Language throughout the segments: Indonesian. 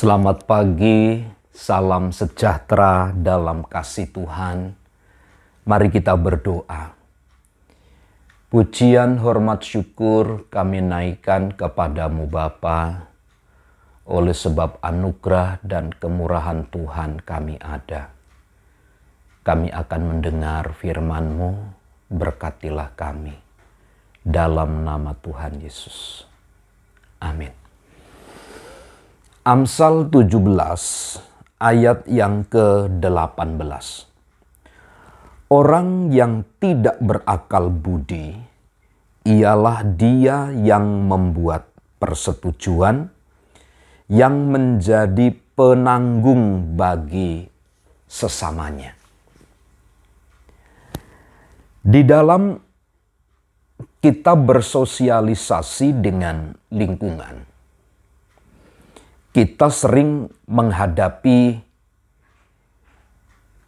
Selamat pagi, salam sejahtera dalam kasih Tuhan. Mari kita berdoa. Pujian, hormat, syukur kami naikkan kepadamu Bapa. Oleh sebab anugerah dan kemurahan Tuhan kami ada. Kami akan mendengar firman-Mu, berkatilah kami. Dalam nama Tuhan Yesus. Amin. Amsal 17 ayat yang ke-18. Orang yang tidak berakal budi, ialah dia yang membuat persetujuan, yang menjadi penanggung bagi sesamanya. Di dalam kita bersosialisasi dengan lingkungan, kita sering menghadapi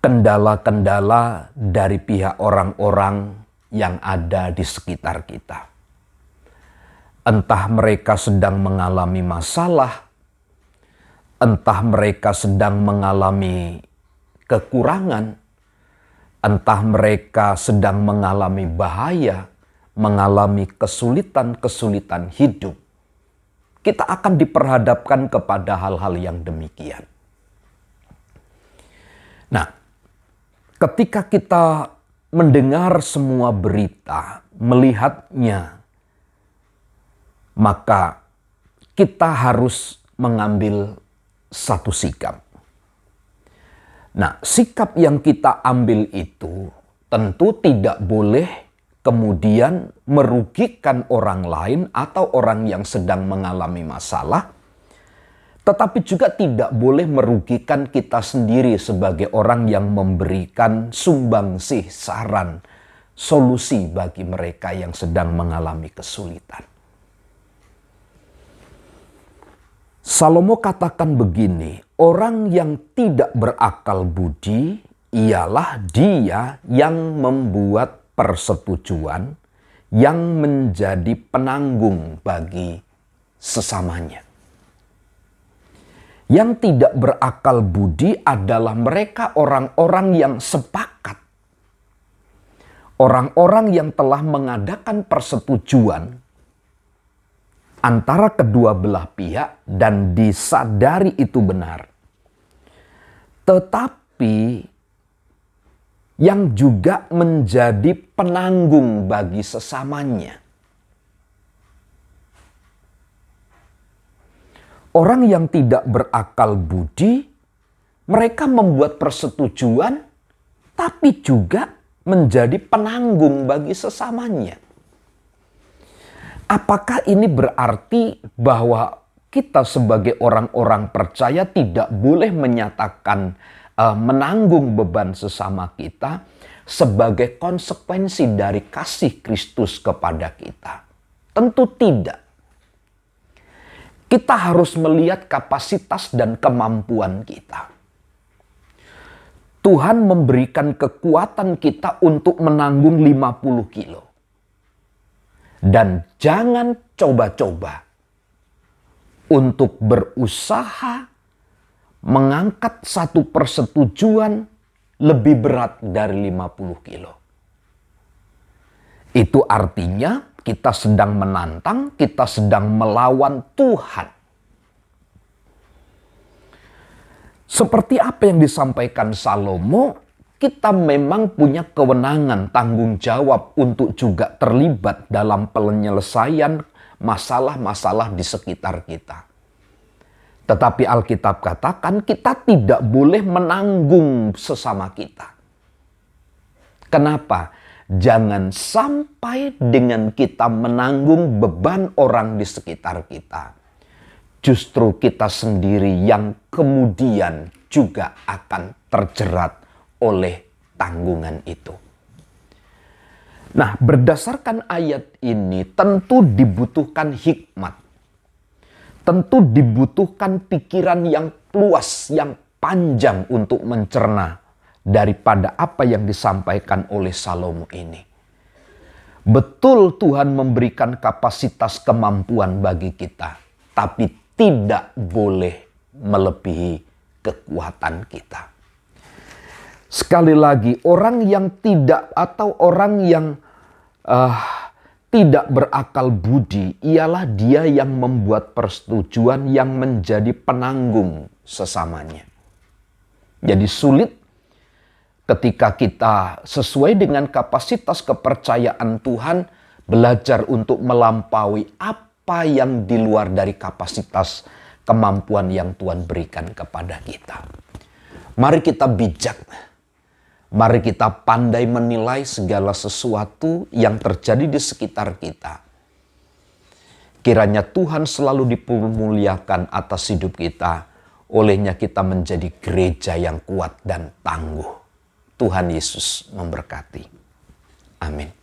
kendala-kendala dari pihak orang-orang yang ada di sekitar kita. Entah mereka sedang mengalami masalah, entah mereka sedang mengalami kekurangan, entah mereka sedang mengalami bahaya, mengalami kesulitan-kesulitan hidup. Kita akan diperhadapkan kepada hal-hal yang demikian. Nah, ketika kita mendengar semua berita, melihatnya, maka kita harus mengambil satu sikap. Nah, sikap yang kita ambil itu tentu tidak boleh kemudian merugikan orang lain atau orang yang sedang mengalami masalah, tetapi juga tidak boleh merugikan kita sendiri sebagai orang yang memberikan sumbangsih, saran, solusi bagi mereka yang sedang mengalami kesulitan. Salomo katakan begini, orang yang tidak berakal budi ialah dia yang membuat persetujuan yang menjadi penanggung bagi sesamanya. Yang tidak berakal budi adalah mereka orang-orang yang sepakat. Orang-orang yang telah mengadakan persetujuan antara kedua belah pihak dan disadari itu benar. Tetapi yang juga menjadi penanggung bagi sesamanya. Orang yang tidak berakal budi, mereka membuat persetujuan, tapi juga menjadi penanggung bagi sesamanya. Apakah ini berarti bahwa kita sebagai orang-orang percaya tidak boleh menyatakan menanggung beban sesama kita sebagai konsekuensi dari kasih Kristus kepada kita? Tentu tidak. Kita harus melihat kapasitas dan kemampuan kita. Tuhan memberikan kekuatan kita untuk menanggung 50 kilo. Dan jangan coba-coba untuk berusaha mengangkat satu persetujuan lebih berat dari 50 kilo. Itu artinya kita sedang menantang, kita sedang melawan Tuhan. Seperti apa yang disampaikan Salomo, kita memang punya kewenangan, tanggung jawab untuk juga terlibat dalam penyelesaian masalah-masalah di sekitar kita. Tetapi Alkitab katakan kita tidak boleh menanggung sesama kita. Kenapa? Jangan sampai dengan kita menanggung beban orang di sekitar kita. Justru kita sendiri yang kemudian juga akan terjerat oleh tanggungan itu. Nah, berdasarkan ayat ini tentu dibutuhkan hikmat. Tentu dibutuhkan pikiran yang luas, yang panjang untuk mencerna daripada apa yang disampaikan oleh Salomo ini. Betul Tuhan memberikan kapasitas kemampuan bagi kita, tapi tidak boleh melebihi kekuatan kita. Sekali lagi, orang yang tidak atau orang yang tidak berakal budi ialah dia yang membuat persetujuan yang menjadi penanggung sesamanya. Jadi sulit ketika kita sesuai dengan kapasitas kepercayaan Tuhan belajar untuk melampaui apa yang di luar dari kapasitas kemampuan yang Tuhan berikan kepada kita. Mari kita bijak. Mari kita pandai menilai segala sesuatu yang terjadi di sekitar kita. Kiranya Tuhan selalu dipermuliakan atas hidup kita. Olehnya kita menjadi gereja yang kuat dan tangguh. Tuhan Yesus memberkati. Amin.